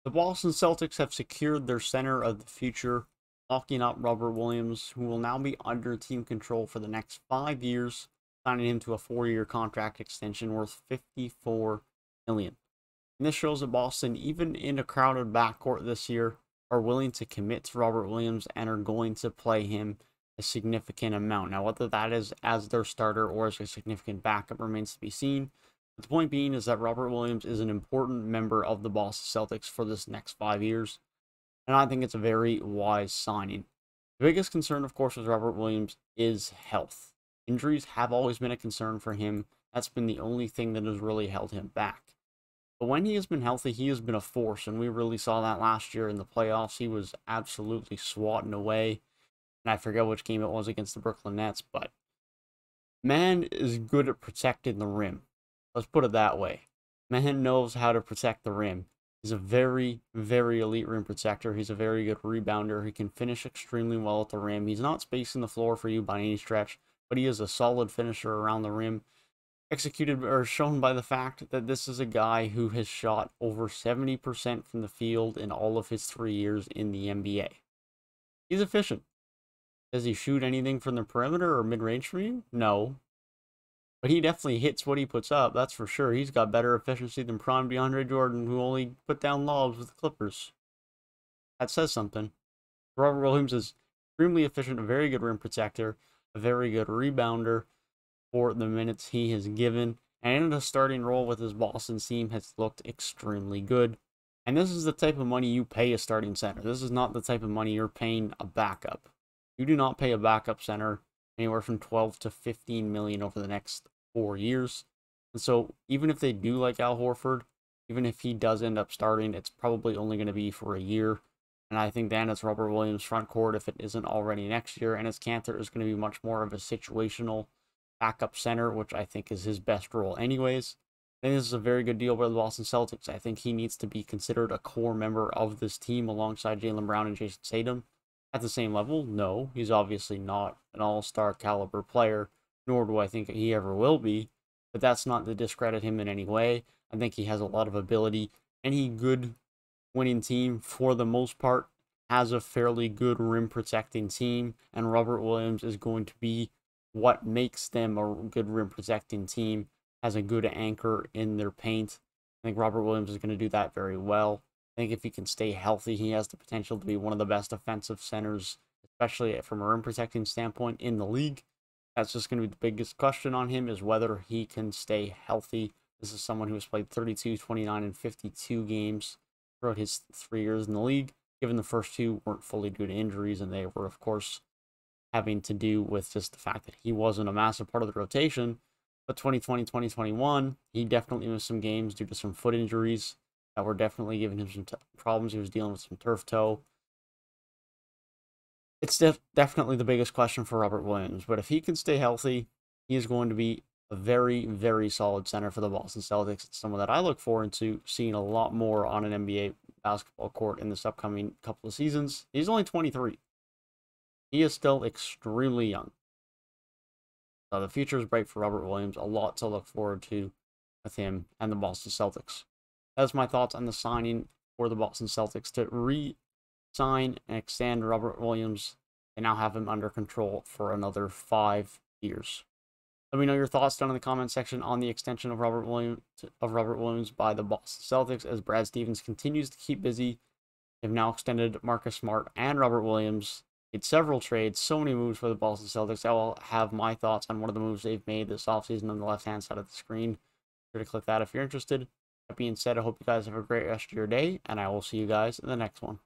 The Boston Celtics have secured their center of the future, locking up Robert Williams, who will now be under team control for the next 5 years, signing him to a 4-year contract extension worth $54 million. And this shows that Boston, even in a crowded backcourt this year, are willing to commit to Robert Williams and are going to play him a significant amount. Now, whether that is as their starter or as a significant backup remains to be seen. But the point being is that Robert Williams is an important member of the Boston Celtics for this next 5 years, and I think it's a very wise signing. The biggest concern, of course, with Robert Williams is health. Injuries have always been a concern for him. That's been the only thing that has really held him back. But when he has been healthy, he has been a force, and we really saw that last year in the playoffs. He was absolutely swatting away, and I forget which game it was against the Brooklyn Nets, but man is good at protecting the rim. Let's put it that way. Man knows how to protect the rim. He's a very, very elite rim protector. He's a very good rebounder. He can finish extremely well at the rim. He's not spacing the floor for you by any stretch, but he is a solid finisher around the rim. Executed or shown by the fact that this is a guy who has shot over 70% from the field in all of his 3 years in the NBA. He's efficient. Does he shoot anything from the perimeter or mid-range for you? No. But he definitely hits what he puts up, that's for sure. He's got better efficiency than prime DeAndre Jordan, who only put down lobs with the Clippers. That says something. Robert Williams is extremely efficient, a very good rim protector, a very good rebounder for the minutes he has given, and in a starting role with his Boston team has looked extremely good. And this is the type of money you pay a starting center. This is not the type of money you're paying a backup. You do not pay a backup center anywhere from 12 to 15 million over the next 4 years. And so even if they do like Al Horford, even if he does end up starting, it's probably only going to be for a year. And I think then it's Robert Williams front court if it isn't already next year. And his Cantor is going to be much more of a situational backup center, which I think is his best role anyways. I think this is a very good deal by the Boston Celtics. I think he needs to be considered a core member of this team alongside Jaylen Brown and Jayson Tatum. At the same level, no, he's obviously not an all-star caliber player, nor do I think he ever will be, but that's not to discredit him in any way. I think he has a lot of ability. Any good winning team, for the most part, has a fairly good rim protecting team, and Robert Williams is going to be what makes them a good rim protecting team, has a good anchor in their paint. I think Robert Williams is going to do that very well. I think if he can stay healthy, he has the potential to be one of the best offensive centers, especially from a rim protecting standpoint in the league. That's just going to be the biggest question on him, is whether he can stay healthy. This is someone who has played 32, 29, and 52 games throughout his 3 years in the league, given the first two weren't fully due to injuries, and they were, of course, having to do with just the fact that he wasn't a massive part of the rotation. But 2020, 2021, he definitely missed some games due to some foot injuries that were definitely giving him some problems. He was dealing with some turf toe. It's definitely the biggest question for Robert Williams. But if he can stay healthy, he is going to be a very, very solid center for the Boston Celtics. It's someone that I look forward to seeing a lot more on an NBA basketball court in this upcoming couple of seasons. He's only 23. He is still extremely young. So the future is bright for Robert Williams. A lot to look forward to with him and the Boston Celtics. That's my thoughts on the signing for the Boston Celtics to re-sign and extend Robert Williams and now have him under control for another 5 years. Let me know your thoughts down in the comment section on the extension of Robert Williams by the Boston Celtics, as Brad Stevens continues to keep busy. They've now extended Marcus Smart and Robert Williams. Made several trades, so many moves for the Boston Celtics. I will have my thoughts on one of the moves they've made this offseason on the left-hand side of the screen. Be sure to click that if you're interested. That being said, I hope you guys have a great rest of your day, and I will see you guys in the next one.